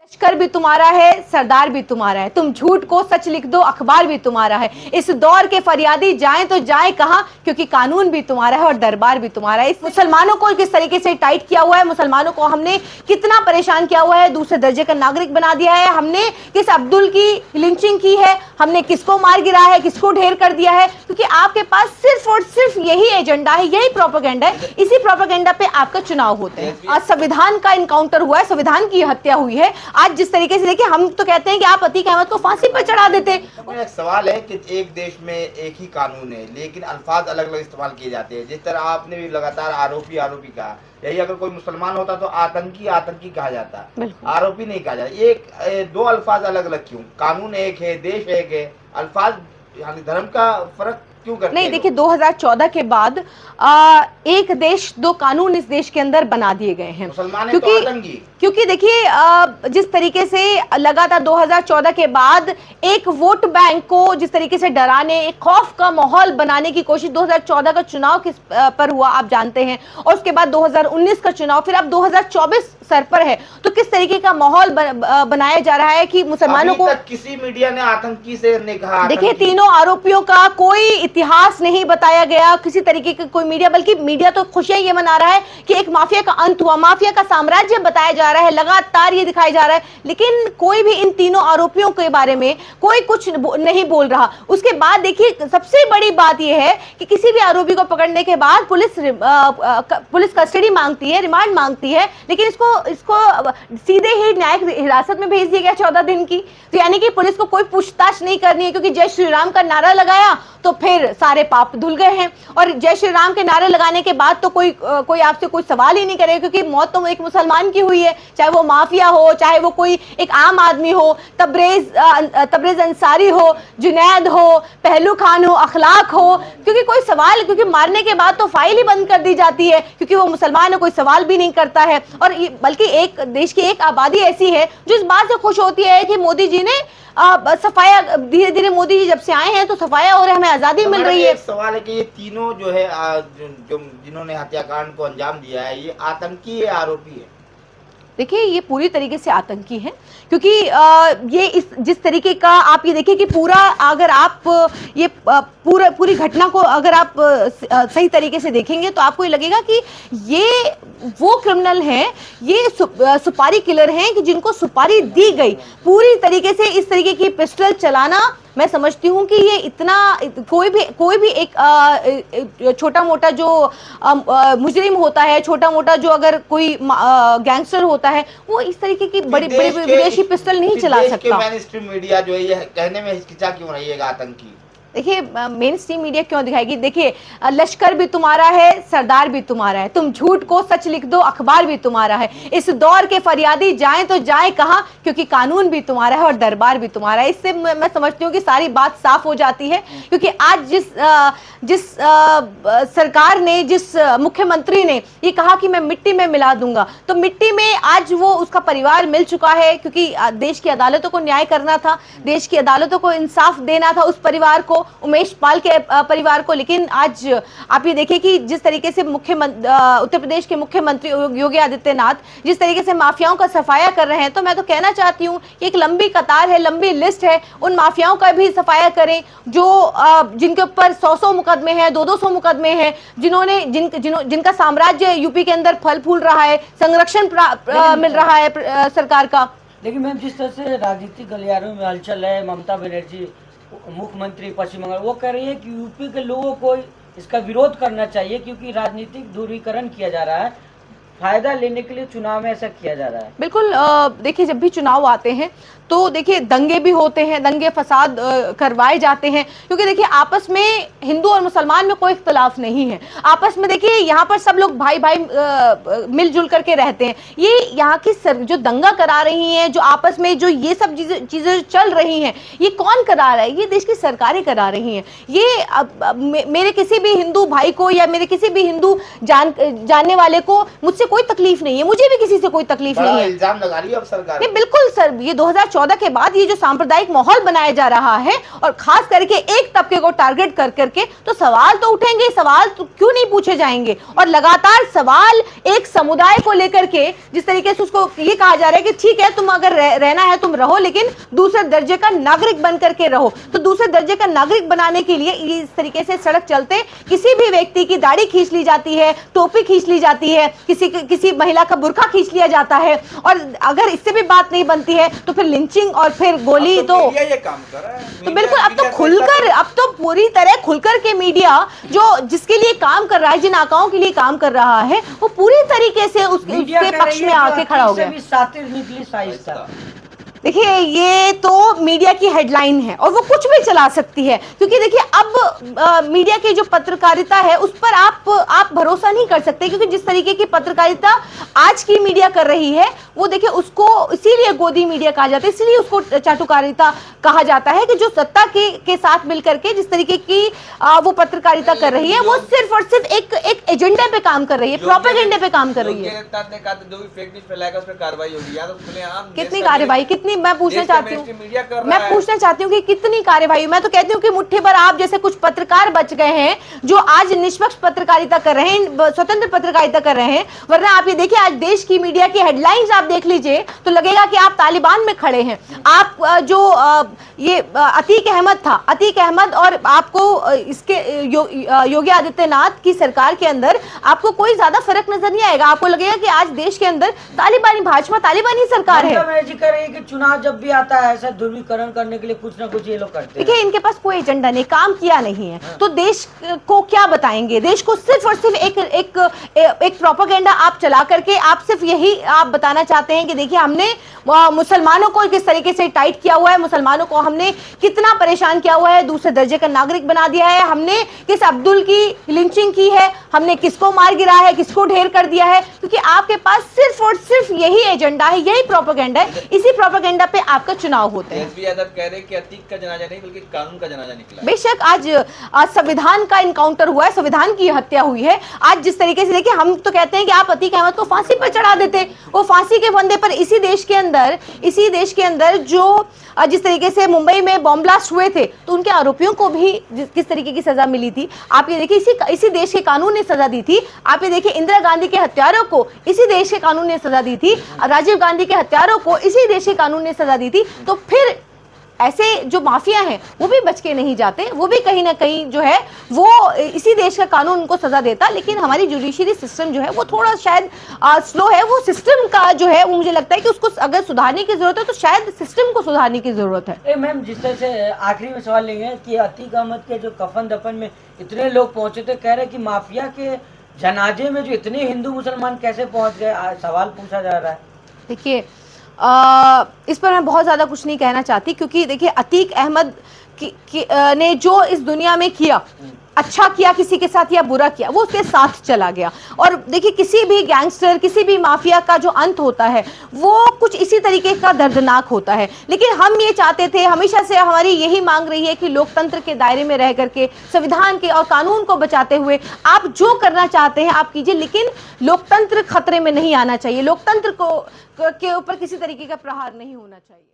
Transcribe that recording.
लश्कर भी तुम्हारा है, सरदार भी तुम्हारा है, तुम झूठ को सच लिख दो, अखबार भी तुम्हारा है। इस दौर के फरियादी जाएं तो जाएं कहां, क्योंकि कानून भी तुम्हारा है और दरबार भी तुम्हारा है। इस मुसलमानों को किस तरीके से टाइट किया हुआ है, मुसलमानों को हमने कितना परेशान किया हुआ है, दूसरे दर्जे का नागरिक बना दिया है, हमने किस अब्दुल की लिंचिंग की है, हमने किसको मार गिरा है, किसको ढेर कर दिया है, क्योंकि आपके पास सिर्फ और सिर्फ यही एजेंडा है, यही प्रोपेगेंडा है। इसी प्रोपेगेंडा पे आपका चुनाव होते हैं। आज संविधान का इनकाउंटर हुआ है, संविधान की हत्या हुई है। आज जिस तरीके से देखिए, हम तो कहते हैं कि आप अतीक अहमद को फांसी पर चढ़ा देते। एक सवाल है कि एक देश में एक ही कानून है, लेकिन अल्फाज अलग अलग इस्तेमाल किए जाते हैं। जिस तरह आपने भी लगातार आरोपी आरोपी कहा, यही अगर कोई मुसलमान होता तो आतंकी आतंकी कहा जाता, आरोपी नहीं कहा जाता। एक दो अल्फाज अलग अलग क्यों? कानून एक है, देश एक है, अल्फाज यानी धर्म का फर्क क्यों करते नहीं? देखिए 2014 के बाद एक देश दो कानून इस देश के अंदर बना दिए गए हैं, क्योंकि देखिए जिस तरीके से लगातार 2014 के बाद एक वोट बैंक को जिस तरीके से डराने, एक खौफ का माहौल बनाने की कोशिश 2014 का चुनाव किस पर हुआ आप जानते हैं, और उसके बाद 2019 का चुनाव, फिर अब 2024 सर पर है। तो किस तरीके का माहौल बनाया जा रहा है कि मुसलमानों को किसी मीडिया ने आतंकी से नहीं कहा। देखिए तीनों आरोपियों का कोई इतिहास नहीं बताया गया, किसी तरीके का कोई मीडिया, बल्कि मीडिया तो खुशियां ये मना रहा है कि एक माफिया का अंत हुआ, माफिया का साम्राज्य बताया जा रहा है, लगातार ये दिखाया जा रहा है, लेकिन कोई भी इन तीनों आरोपियों के बारे में कोई कुछ नहीं बोल रहा। उसके बाद देखिए सबसे बड़ी बात यह है कि किसी भी आरोपी को पकड़ने के बाद पुलिस कस्टडी मांगती है, रिमांड मांगती है, लेकिन इसको सीधे ही न्यायिक हिरासत में भेज दिया गया 14 दिन की। तो यानी कि पुलिस को कोई पूछताछ नहीं करनी है, क्योंकि जय श्री राम का नारा लगाया तो फिर सारे पाप धुल गए हैं। और जय श्री राम के नारे लगाने के बाद तो कोई आपसे कोई सवाल ही नहीं करेगा, क्योंकि मौत तो एक मुसलमान की हुई है, चाहे वो माफिया हो, चाहे वो कोई एक आम आदमी हो, तबरेज अंसारी हो, जुनैद हो, पहलू खान हो, अखलाक हो, क्योंकि कोई सवाल, क्योंकि मारने के बाद तो फाइल ही बंद कर दी जाती है, क्योंकि वो मुसलमान है, कोई सवाल भी नहीं करता है। और बल्कि एक देश की एक आबादी ऐसी है जो इस बात से खुश होती है कि मोदी जी ने सफाया, धीरे धीरे मोदी जी जब से आए हैं तो सफाया और हमें आजादी मिल रही है। सवाल है कि ये तीनों जो है जिन्होंने हत्याकांड को अंजाम दिया है, ये आतंकी है, आरोपी है? देखिए ये पूरी तरीके से आतंकी है, क्योंकि ये जिस तरीके का आप ये देखिए कि पूरा, अगर आप ये पूरी घटना को अगर आप सही तरीके से देखेंगे तो आपको ये लगेगा कि ये वो क्रिमिनल हैं, ये सुपारी किलर हैं कि जिनको सुपारी दी गई। पूरी तरीके से इस तरीके की पिस्टल चलाना, मैं समझती हूँ कि ये इतना, कोई भी एक छोटा मोटा जो मुजरिम होता है, छोटा मोटा जो अगर कोई गैंगस्टर होता है, वो इस तरीके की बड़ी विदेशी पिस्टल नहीं चला सकता। मेन स्ट्रीम मीडिया जो है ये कहने में हिचकिचा क्यों रही है आतंकी? देखिए मेन स्ट्रीम मीडिया क्यों दिखाएगी? देखिए लश्कर भी तुम्हारा है, सरदार भी तुम्हारा है, तुम झूठ को सच लिख दो, अखबार भी तुम्हारा है। इस दौर के फरियादी जाएं तो जाएं कहां, क्योंकि कानून भी तुम्हारा है और दरबार भी तुम्हारा है। इससे मैं समझती हूँ कि सारी बात साफ हो जाती है, क्योंकि आज जिस सरकार ने, जिस मुख्यमंत्री ने ये कहा कि मैं मिट्टी में मिला दूंगा, तो मिट्टी में आज वो उसका परिवार मिल चुका है, क्योंकि देश की अदालतों को न्याय करना था, देश की अदालतों को इंसाफ देना था उस परिवार को, उमेश पाल के परिवार को। लेकिन आज आप ये देखिए कि जिस तरीके से उत्तर प्रदेश के मुख्यमंत्री योगी आदित्यनाथ जिस तरीके से माफियाओं का सफाया कर रहे हैं, तो मैं तो कहना चाहती हूँ कि एक लंबी कतार है, लंबी लिस्ट है, उन माफियाओं का भी सफाया करें जो जिनके ऊपर 100 मुकदमे हैं, 200 मुकदमे हैं, जिनका साम्राज्य यूपी के अंदर फल फूल रहा है, संरक्षण मिल रहा है सरकार का। लेकिन मैम जिस तरह से राजनीतिक गलियारों में हलचल है, ममता बनर्जी मुख्यमंत्री पश्चिम बंगाल, वो कह रही है कि यूपी के लोगों को इसका विरोध करना चाहिए, क्योंकि राजनीतिक ध्रुवीकरण किया जा रहा है, फायदा लेने के लिए चुनाव में ऐसा किया जा रहा है। बिल्कुल, देखिए जब भी चुनाव आते हैं तो देखिए दंगे भी होते हैं, दंगे फसाद करवाए जाते हैं, क्योंकि देखिए आपस में हिंदू और मुसलमान में कोई इख्तलाफ नहीं है। आपस में देखिए यहाँ पर सब लोग भाई भाई मिलजुल करके रहते हैं। ये यहाँ की जो दंगा करा रही हैं, जो आपस में जो ये सब चीजें चल रही हैं, ये कौन करा रहा है? ये देश की सरकारें करा रही हैं। ये मेरे किसी भी हिंदू भाई को या मेरे किसी भी हिंदू जानने वाले को मुझसे से कोई तकलीफ नहीं है, मुझे भी किसी से कोई तकलीफ बड़ा नहीं है। इल्जाम लगा रही है अब सरकार। नहीं बिल्कुल सर, ये 2014 के बाद ये जो सांप्रदायिक माहौल बनाया जा रहा है और खास करके एक तबके को टारगेट कर करके, तो सवाल तो उठेंगे, सवाल तो क्यों नहीं पूछे जाएंगे। और लगातार सवाल एक समुदाय को लेकर के जिस तरीके से उसको ये कहा जा रहा है कि ठीक है तुम अगर रहना है तुम रहो, लेकिन दूसरे दर्जे का नागरिक बन करके रहो। तो दूसरे दर्जे का नागरिक बनाने के लिए इस तरीके से सड़क चलते किसी भी व्यक्ति की दाढ़ी खींच ली जाती है, टोपी खींच ली जाती है, किसी महिला का बुर्का खींच लिया जाता है, और अगर इससे भी बात नहीं बनती है तो फिर लिंचिंग और फिर गोली। तो ये काम कर रहा है तो बिल्कुल अब तो खुलकर, अब तो पूरी तरह खुलकर के मीडिया जो जिसके लिए काम कर रहा है, जिन आकाओं के लिए काम कर रहा है, वो पूरी तरीके से उसके पक्ष में आके खड़ा हो गया। सातिर निकली साइस्ता। देखिए ये तो मीडिया की हेडलाइन है और वो कुछ भी चला सकती है, क्योंकि देखिए अब मीडिया की जो पत्रकारिता है उस पर आप भरोसा नहीं कर सकते, क्योंकि जिस तरीके की पत्रकारिता आज की मीडिया कर रही है वो देखिए उसको इसीलिए गोदी मीडिया कहा जाता है, इसीलिए उसको चाटुकारिता कहा जाता है कि जो सत्ता के साथ मिलकर के जिस तरीके की वो पत्रकारिता कर रही है वो सिर्फ और सिर्फ एक एजेंडे पे काम कर रही है, प्रोपेगेंडे पे काम कर रही है। जो भी फेक न्यूज़ फैलाएगा उस पर कार्रवाई होगी, या तो खुलेआम कितनी कार्रवाई, कितनी, मैं पूछना चाहती हूँ कि कितनी कार्यवाही। मैं तो कहती हूँ कि मुट्ठी भर आप जैसे कुछ पत्रकार बच गए हैं जो आज निष्पक्ष पत्रकारिता कर रहे हैं, स्वतंत्र पत्रकारिता कर रहे हैं। वरना आप ये देखिए आज देश की मीडिया की हेडलाइंस आप देख लीजिए तो लगेगा कि आप तालिबान में खड़े हैं। आप जो ये अतीक अहमद था, अतीक अहमद, और आपको इसके योगी आदित्यनाथ की सरकार के अंदर आपको कोई ज्यादा फर्क नजर नहीं आएगा। आपको लगेगा कि आज देश के अंदर तालिबानी, भाजपा तालिबानी सरकार है। चुनाव जब भी आता है ऐसा ध्रुवीकरण करने के लिए कुछ ना कुछ ये लोग करते हैं। देखिए इनके पास कोई एजेंडा नहीं, काम किया नहीं है, तो देश को क्या बताएंगे? देश को सिर्फ और सिर्फ एक प्रोपेगेंडा आप चला करके आप सिर्फ यही आप बताना चाहते हैं कि देखिए हमने मुसलमानों को किस तरीके से टाइट किया हुआ है, मुसलमानों को हमने कितना परेशान किया हुआ है, दूसरे दर्जे का नागरिक बना दिया है, हमने किस अब्दुल की लिंचिंग की है, हमने किसको मार गिरा है, किसको ढेर कर दिया है, क्योंकि आपके पास सिर्फ और सिर्फ यही एजेंडा है, यही प्रोपेगेंडा है। इसी प्रोपेगेंडा पे आपका चुनाव होते हैं। एसपी यादव कह रहे हैं कि अतीक का जनाजा नहीं बल्कि कानून का जनाजा निकला। बेशक आज संविधान का इनकाउंटर हुआ है, संविधान की हत्या हुई है। आज जिस तरीके से देखिए हम तो कहते हैं कि आप अतीक अहमद को फांसी पर चढ़ा देते, वो फांसी के फंदे पर इसी देश के अंदर जो जिस तरीके से मुंबई में बॉम्ब ब्लास्ट हुए थे तो उनके आरोपियों को भी किस तरीके की सजा मिली थी। आप ये देखिए इसी देश के कानून ने सजा दी थी। आप ये देखिए इंदिरा गांधी के हत्यारों को इसी देश के कानून ने सजा दी थी, राजीव गांधी के हत्यारों को इसी देश के कानून ने सजा दी थी। तो फिर ऐसे जो माफिया हैं वो भी बच के नहीं जाते, वो भी कहीं ना कहीं जो है वो इसी देश का कानून उनको सजा देता। लेकिन हमारी जुडिशरी सिस्टम जो है वो थोड़ा शायद स्लो है। वो सिस्टम का जो है वो मुझे लगता है कि उसको अगर सुधारने की जरूरत है तो शायद सिस्टम को सुधारने की जरूरत है। मैम जिस तरह से आखिरी में सवाल लेंगे कि अतीक अहमद के जो कफन दफन में इतने लोग पहुंचे थे, कह रहे कि माफिया के जनाजे में जो इतने हिंदू मुसलमान कैसे पहुंच गए, सवाल पूछा जा रहा है। देखिए इस पर मैं बहुत ज़्यादा कुछ नहीं कहना चाहती, क्योंकि देखिए अतीक अहमद ने जो इस दुनिया में किया, अच्छा किया किसी के साथ या बुरा किया, वो उसके साथ चला गया। और देखिए किसी भी गैंगस्टर, किसी भी माफिया का जो अंत होता है वो कुछ इसी तरीके का दर्दनाक होता है। लेकिन हम ये चाहते थे, हमेशा से हमारी यही मांग रही है कि लोकतंत्र के दायरे में रह करके संविधान के और कानून को बचाते हुए आप जो करना चाहते हैं आप कीजिए, लेकिन लोकतंत्र खतरे में नहीं आना चाहिए, लोकतंत्र के ऊपर किसी तरीके का प्रहार नहीं होना चाहिए।